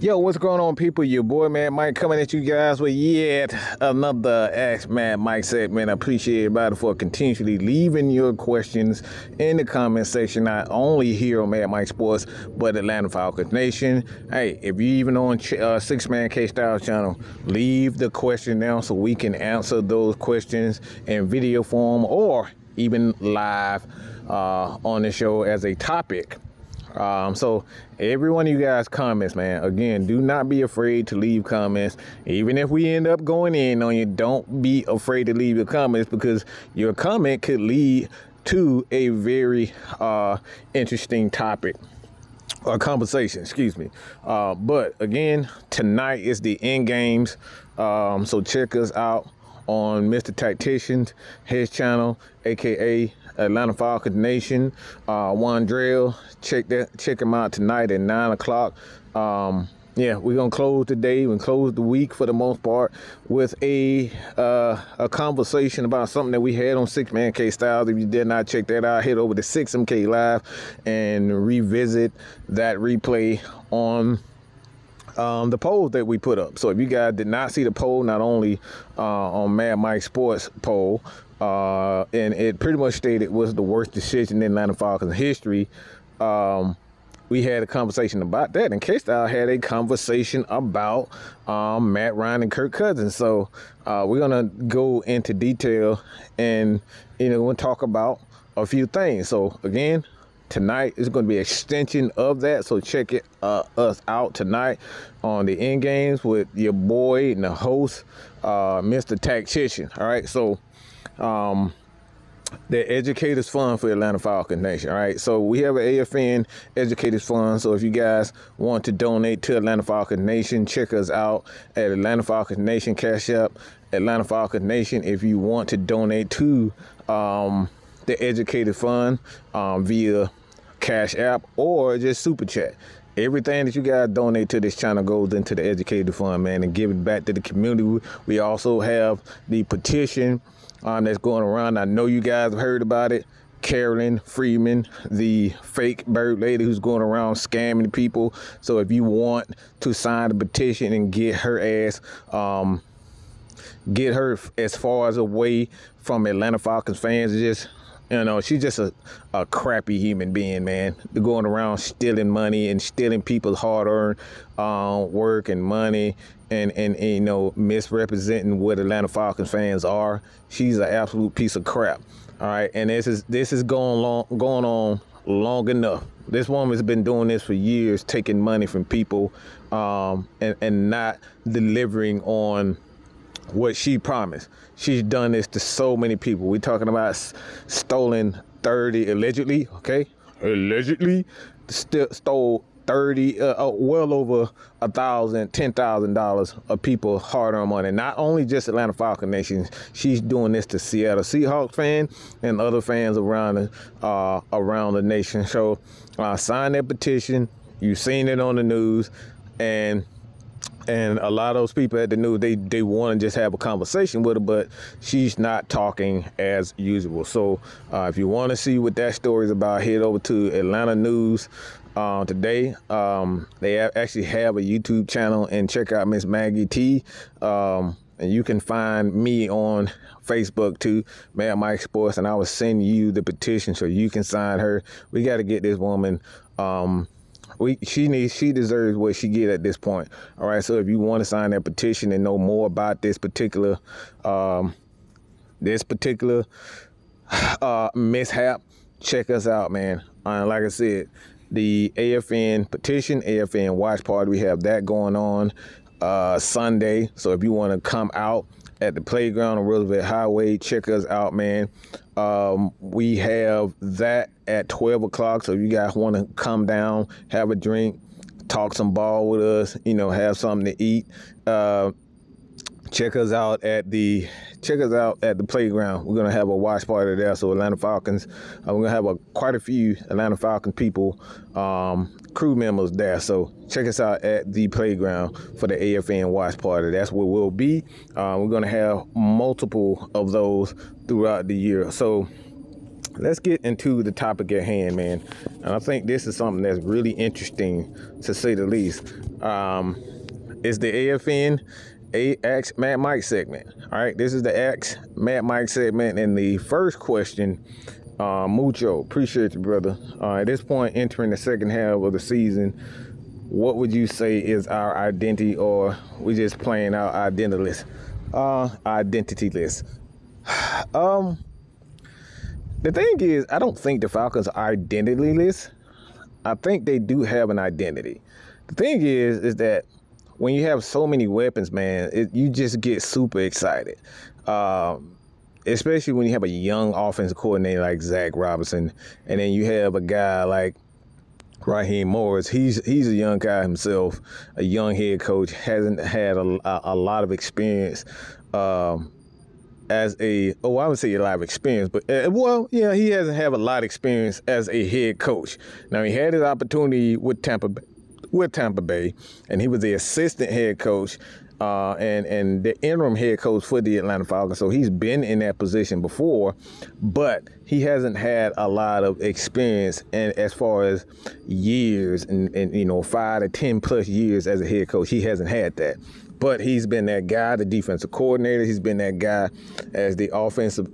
Yo, what's going on, people? Your boy, man, Mike, coming at you guys with yet another ASKMADMIKE segment. I appreciate everybody for continually leaving your questions in the comment section, not only here on Mad Mike Sports, but Atlanta Falcons Nation. Hey, if you even on Six-Man K-Style channel, leave the question down so we can answer those questions in video form or even live on the show as a topic. So every one of you guys comments, man, again, do not be afraid to leave comments. Even if we end up going in on you, don't be afraid to leave your comments, because your comment could lead to a very interesting topic or conversation, excuse me. But again, tonight is the end games. So check us out on Mr. Tactician's, his channel, aka Atlanta Falcons Nation. Wandrell, check him out tonight at 9 o'clock. Yeah, we're gonna close today and close the week for the most part with a conversation about something that we had on Six-Man K-Styles. If you did not check that out, head over to 6MK Live and revisit that replay on the polls that we put up. So if you guys did not see the poll, not only on Mad Mike Sports poll, and it pretty much stated was the worst decision in Atlanta Falcons history, we had a conversation about that, and K-Style had a conversation about Matt Ryan and Kirk Cousins. So we're gonna go into detail and we'll talk about a few things. So again, tonight is going to be an extension of that, so check us out tonight on the end games with your boy and the host, Mr. Tactician. All right, so the Educators Fund for Atlanta Falcons Nation. All right, so we have an AFN Educators Fund. So if you guys want to donate to Atlanta Falcons Nation, check us out at Atlanta Falcons Nation Cash App, Atlanta Falcons Nation. If you want to donate to the Educators Fund via Cash App or just Super Chat. Everything that you guys donate to this channel goes into the Educator Fund, man, and give it back to the community. We also have the petition that's going around. I know you guys have heard about it. Carolyn Freeman, the fake bird lady who's going around scamming people. So if you want to sign the petition and get her ass, get her as far as away from Atlanta Falcons fans, just she's just a crappy human being, man. They're going around stealing money and stealing people's hard-earned work and money, and misrepresenting what Atlanta Falcons fans are. She's an absolute piece of crap. All right, and this is going on long enough. This woman's been doing this for years, taking money from people and not delivering on what she promised. She's done this to so many people. We're talking about stolen 30, allegedly, okay? Allegedly stole 30, well over $10,000 of people's hard-earned money. Not only just Atlanta Falcons Nation, she's doing this to Seattle Seahawks fans and other fans around the nation. So sign that petition. You've seen it on the news, and a lot of those people at the news, they want to just have a conversation with her, but she's not talking as usual. So if you want to see what that story is about, head over to Atlanta News today. They actually have a YouTube channel, and check out Miss Maggie T. And you can find me on Facebook too, Mad Mike Sports, and I will send you the petition so you can sign her. We got to get this woman. She deserves what she get at this point. All right, so if you want to sign that petition and know more about this particular mishap, check us out, man. Like I said, the AFN petition, AFN watch party, we have that going on Sunday. So if you want to come out at the playground on Roosevelt Highway, check us out, man. We have that at 12 o'clock. So if you guys want to come down, have a drink, talk some ball with us, have something to eat, check us out at the playground. We're gonna have a watch party there. So Atlanta Falcons, we're gonna have quite a few Atlanta Falcons people, crew members there. So check us out at the playground for the AFN watch party. That's where we'll be. We're gonna have multiple of those throughout the year. So let's get into the topic at hand, man. And I think this is something that's really interesting, to say the least. It's the ASKMADMIKE segment. All right, this is the ASKMADMIKE segment, and the first question, Mucho, appreciate you, brother. At this point, entering the second half of the season, what would you say is our identity, or we just playing our identityless? The thing is, I don't think the Falcons are identityless. I think they do have an identity. The thing is that when you have so many weapons, man, you just get super excited. Especially when you have a young offensive coordinator like Zach Robinson, and then you have a guy like Raheem Morris. He's a young guy himself, a young head coach, hasn't had a lot of experience I would say a lot of experience, but he hasn't had a lot of experience as a head coach. Now, he had his opportunity with Tampa Bay, and he was the assistant head coach and the interim head coach for the Atlanta Falcons. So he's been in that position before, but he hasn't had a lot of experience, and as far as years and 5 to 10 plus years as a head coach, he hasn't had that. But he's been that guy, the defensive coordinator. He's been that guy as the offensive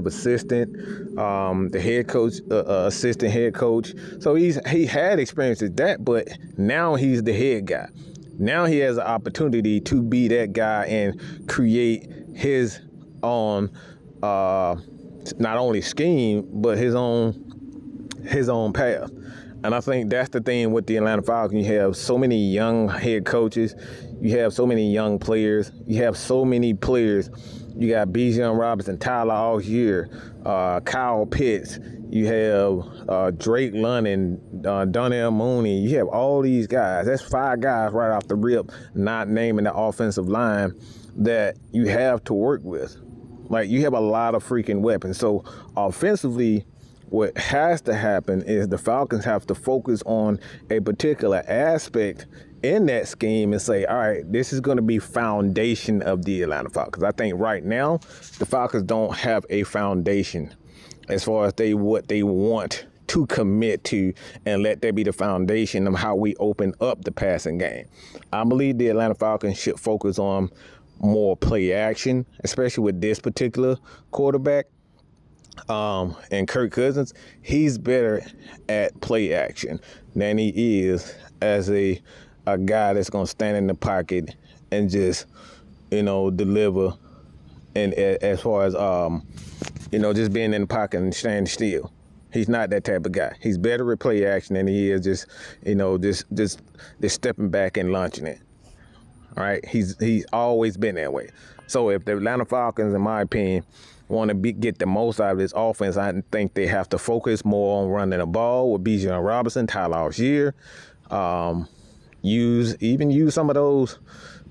assistant, the head coach, assistant head coach. So he had experience with that, but now he's the head guy. Now he has an opportunity to be that guy and create his own, not only scheme, but his own path. And I think that's the thing with the Atlanta Falcons. You have so many young head coaches. You have so many young players. You have so many players. You got Bijan Robinson, Tyler Algier, Kyle Pitts. You have Drake London, Donnell Mooney. You have all these guys. That's 5 guys right off the rip, not naming the offensive line, that you have to work with. Like, you have a lot of freaking weapons. So offensively, what has to happen is the Falcons have to focus on a particular aspect in that scheme and say, all right, this is going to be foundation of the Atlanta Falcons. I think right now the Falcons don't have a foundation as far as what they want to commit to and let that be the foundation of how we open up the passing game. I believe the Atlanta Falcons should focus on more play action, especially with this particular quarterback. And Kirk Cousins, he's better at play action than he is as a guy that's going to stand in the pocket and just, deliver. And as far as, just being in the pocket and standing still. He's not that type of guy. He's better at play action than he is just stepping back and launching it. All right. He's always been that way. So if the Atlanta Falcons, in my opinion, want to get the most out of this offense, I think they have to focus more on running the ball with Bijan Robinson, Tyler Algier. Use some of those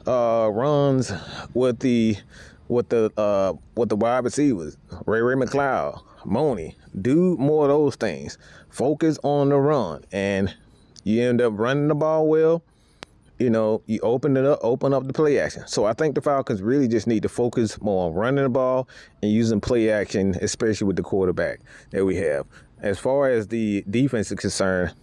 runs with the wide receivers, Ray McLeod, Mooney. Do more of those things. Focus on the run, and you end up running the ball well. You open up the play action. So I think the Falcons really just need to focus more on running the ball and using play action, especially with the quarterback that we have. As far as the defense is concerned,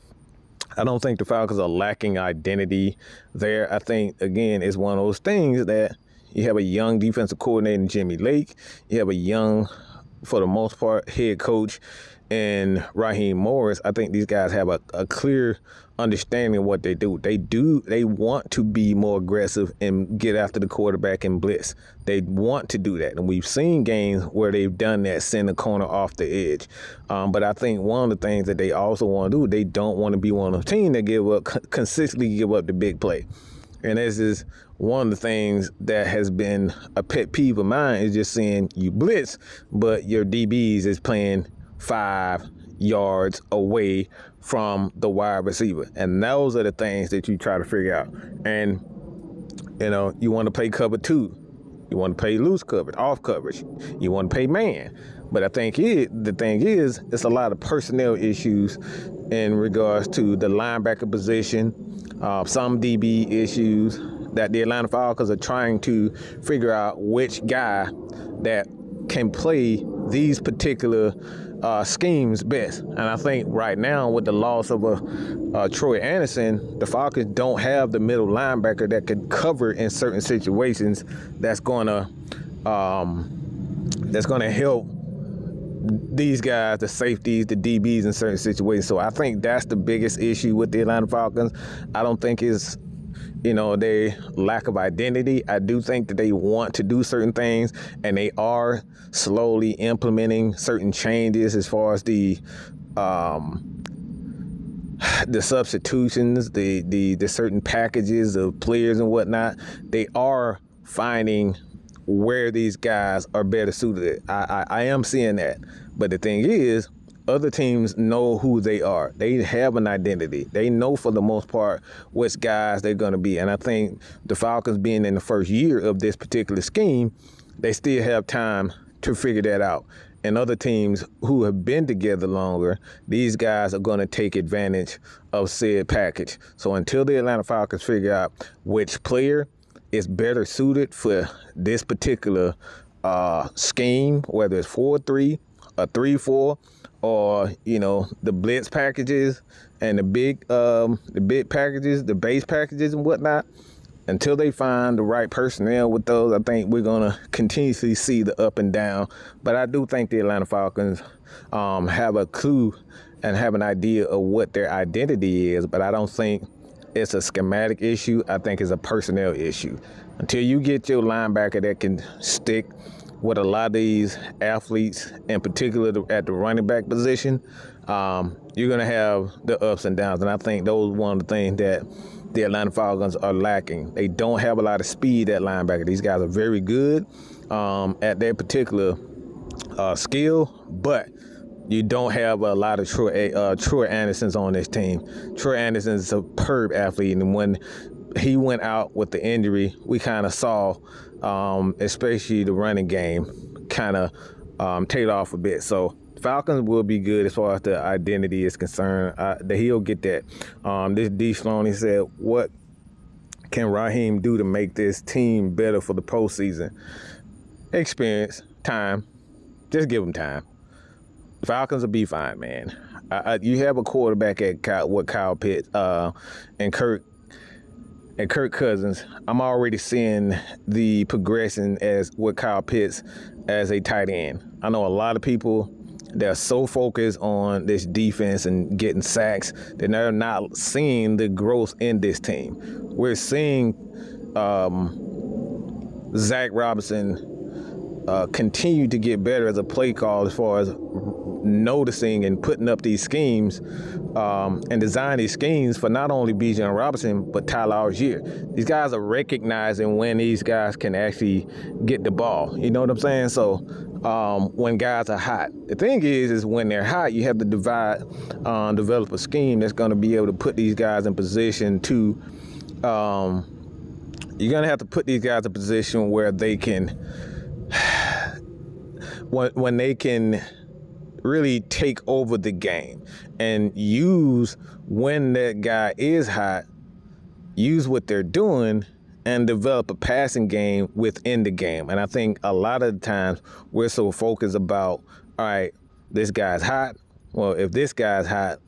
I don't think the Falcons are lacking identity there. I think, again, it's one of those things that you have a young defensive coordinator in Jimmy Lake. You have a young, for the most part, head coach in Raheem Morris. I think these guys have a clear understanding of what they do. They want to be more aggressive and get after the quarterback and blitz. They want to do that. And we've seen games where they've done that, send the corner off the edge. But I think one of the things that they also want to do, they don't want to be one of the team that consistently give up the big play. And this is one of the things that has been a pet peeve of mine, is just seeing you blitz, but your DBs is playing 5 yards away from the wide receiver. And those are the things that you try to figure out. And, you want to play cover 2. You want to play loose coverage, off coverage. You want to play man. But I think the thing is, it's a lot of personnel issues in regards to the linebacker position, some DB issues that the Atlanta Falcons are trying to figure out which guy that can play these particular schemes best. And I think right now with the loss of Troy Anderson, the Falcons don't have the middle linebacker that could cover in certain situations that's gonna help these guys, the safeties, the DBs in certain situations. So I think that's the biggest issue with the Atlanta Falcons. I don't think it's, their lack of identity. I do think that they want to do certain things, and they are slowly implementing certain changes as far as the substitutions, the certain packages of players and whatnot. They are finding where these guys are better suited. I am seeing that. But the thing is, other teams know who they are. They have an identity. They know for the most part which guys they're going to be. And I think the Falcons being in the first year of this particular scheme, they still have time to figure that out. And other teams who have been together longer, these guys are going to take advantage of said package. So until the Atlanta Falcons figure out which player is better suited for this particular scheme, whether it's 4-3, a 3-4, or the blitz packages and the big packages, the base packages and whatnot, until they find the right personnel with those, I think we're gonna continuously see the up and down. But I do think the Atlanta Falcons have a clue and have an idea of what their identity is, but I don't think it's a schematic issue. I think it's a personnel issue. Until you get your linebacker that can stick with a lot of these athletes, in particular at the running back position, you're going to have the ups and downs. And I think those are one of the things that the Atlanta Falcons are lacking. They don't have a lot of speed at linebacker. These guys are very good at their particular skill, but you don't have a lot of Troy Andersons on this team. Troy Anderson is a superb athlete, and when he went out with the injury, we kind of saw, especially the running game, kind of tail off a bit. So Falcons will be good as far as the identity is concerned. That he'll get that. This D. Sloan, he said, what can Raheem do to make this team better for the postseason? Experience, time. Just give him time. The Falcons will be fine, man. You have a quarterback at Kyle Pitts and Kirk Cousins. I'm already seeing the progression with Kyle Pitts as a tight end. I know a lot of people that are so focused on this defense and getting sacks that they're not seeing the growth in this team. We're seeing Zach Robinson continue to get better as a play call as far as noticing and putting up these schemes and design these schemes for not only Bijan Robinson, but Tyler Algier. These guys are recognizing when these guys can actually get the ball. You know what I'm saying? So when guys are hot. The thing is when they're hot, you have to develop a scheme that's going to be able to put these guys in position to, you're going to have to put these guys in a position where they can, when they can really take over the game and use, when that guy is hot, use what they're doing and develop a passing game within the game. And I think a lot of the times we're so focused about, all right, this guy's hot. Well, if this guy's hot,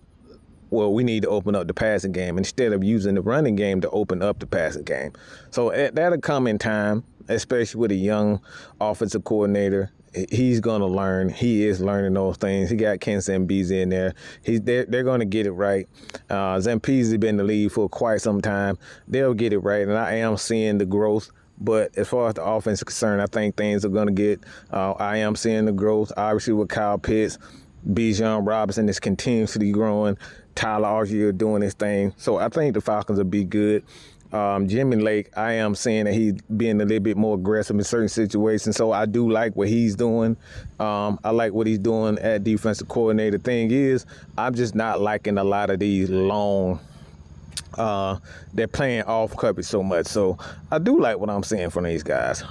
well, we need to open up the passing game instead of using the running game to open up the passing game. So that'll come in time, especially with a young offensive coordinator. He's going to learn. He is learning those things. He got Ken Zampeese in there. They're going to get it right. Zampeese has been in the league for quite some time. They'll get it right, and I am seeing the growth. But as far as the offense is concerned, I think things are going to get I am seeing the growth. Obviously, with Kyle Pitts, Bijan Robinson is continuously growing. Tyler Algier doing his thing. So I think the Falcons will be good. Jimmy Lake, I am seeing that he's being a little bit more aggressive in certain situations, so I do like what he's doing. I like what he's doing at defensive coordinator. Thing is, I'm just not liking a lot of these long, they're playing off coverage so much. So I do like what I'm seeing from these guys.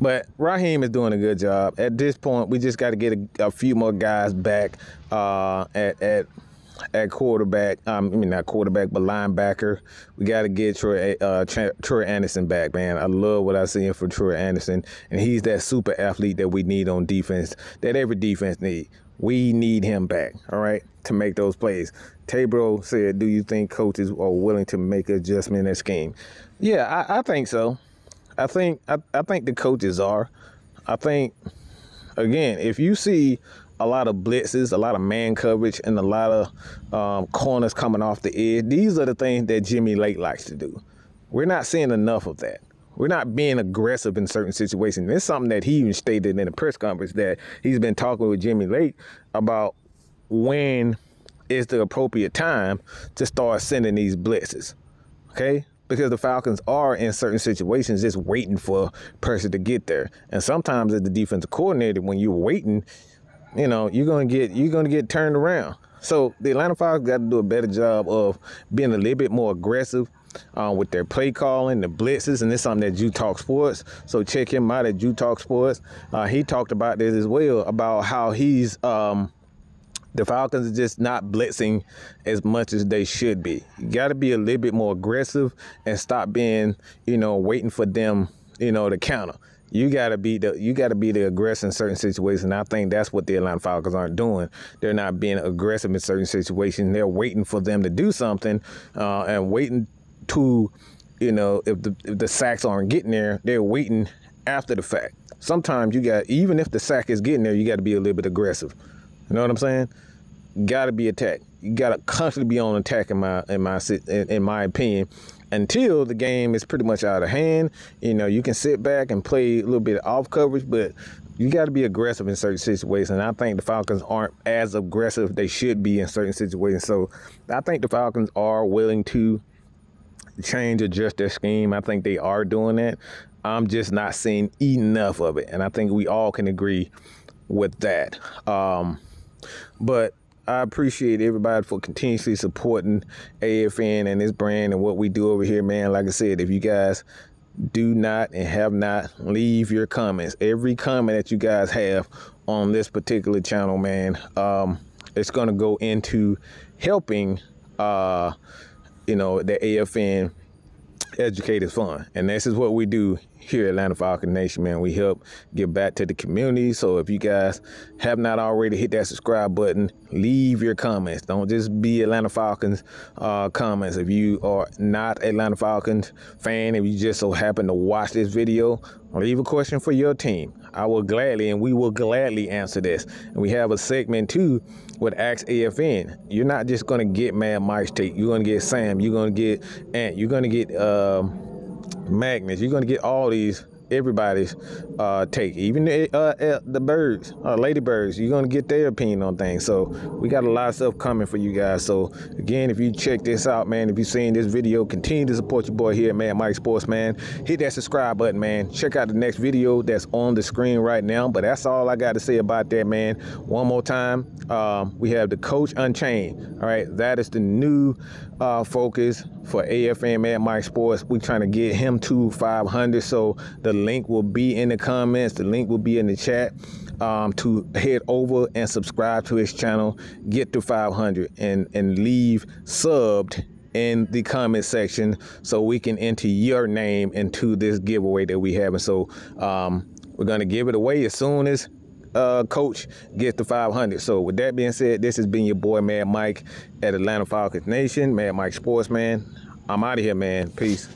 But Raheem is doing a good job. At this point, we just got to get a few more guys back at at quarterback. I mean, not quarterback, but linebacker. We got to get Troy Anderson back, man. I love what I see for Troy Anderson, and he's that super athlete that we need on defense, that every defense needs. We need him back, all right, to make those plays. Tabro said, do you think coaches are willing to make an adjustment in their scheme? Yeah, I think so. I think the coaches are. I think, again, if you see a lot of blitzes, a lot of man coverage, and a lot of corners coming off the edge, these are the things that Jimmy Lake likes to do. We're not seeing enough of that. We're not being aggressive in certain situations. It's something that he even stated in a press conference that he's been talking with Jimmy Lake about when is the appropriate time to start sending these blitzes, okay? Because the Falcons are in certain situations just waiting for a person to get there. And sometimes as the defensive coordinator, when you're waiting, you know, you're gonna get turned around. So the Atlanta Falcons got to do a better job of being a little bit more aggressive with their play calling, the blitzes, and this is something that Jew Talk Sports. So check him out at Jew Talk Sports. He talked about this as well, about how he's the Falcons are just not blitzing as much as they should be. You got to be a little bit more aggressive and stop being, you know, waiting for them, you know, to counter. You got to be the aggressor in certain situations. And I think that's what the Atlanta Falcons aren't doing. They're not being aggressive in certain situations. They're waiting for them to do something and waiting to, you know, if the sacks aren't getting there, they're waiting after the fact. Sometimes even if the sack is getting there, you got to be a little bit aggressive. You know what I'm saying? Got to be attacked. You got to constantly be on attack in my opinion, until the game is pretty much out of hand. You know, you can sit back and play a little bit of off coverage, but you got to be aggressive in certain situations. And I think the Falcons aren't as aggressive they should be in certain situations. So I think the Falcons are willing to adjust their scheme. I think they are doing that. I'm just not seeing enough of it. And I think we all can agree with that. But I appreciate everybody for continuously supporting AFN and this brand and what we do over here, man. Like I said, if you guys do not and have not, leave your comments. Every comment that you guys have on this particular channel, man, it's going to go into helping, you know, the AFN Educators Fund. And this is what we do here at Atlanta Falcon Nation, man. We help give back to the community. So if you guys have not already hit that subscribe button, leave your comments. Don't just be Atlanta Falcons comments. If you are not Atlanta Falcons fan, if you just so happen to watch this video, leave a question for your team. I will gladly, and we will gladly answer this. And we have a segment too with Ask AFN. You're not just going to get Mad Mike's take. You're going to get Sam. You're going to get Ant. You're going to get Magnus. You're going to get all these, everybody's take. Even the birds, ladybirds, you're going to get their opinion on things. So we got a lot of stuff coming for you guys. So again, if you check this out, man, if you've seen this video, continue to support your boy here at Mad Mike Sports, man. Hit that subscribe button, man. Check out the next video that's on the screen right now. But that's all I got to say about that, man. One more time, we have the Coach Unchained. All right, that is the new focus for AFN Mad Mike Sports. We're trying to get him to 500. So the link will be in the comments. The link will be in the chat to head over and subscribe to his channel, get to 500, and leave subbed in the comment section so we can enter your name into this giveaway that we have. And so we're going to give it away as soon as Coach gets to 500. So with that being said, this has been your boy Mad Mike at Atlanta Falcons Nation, Mad Mike Sports, man. I'm out of here, man. Peace.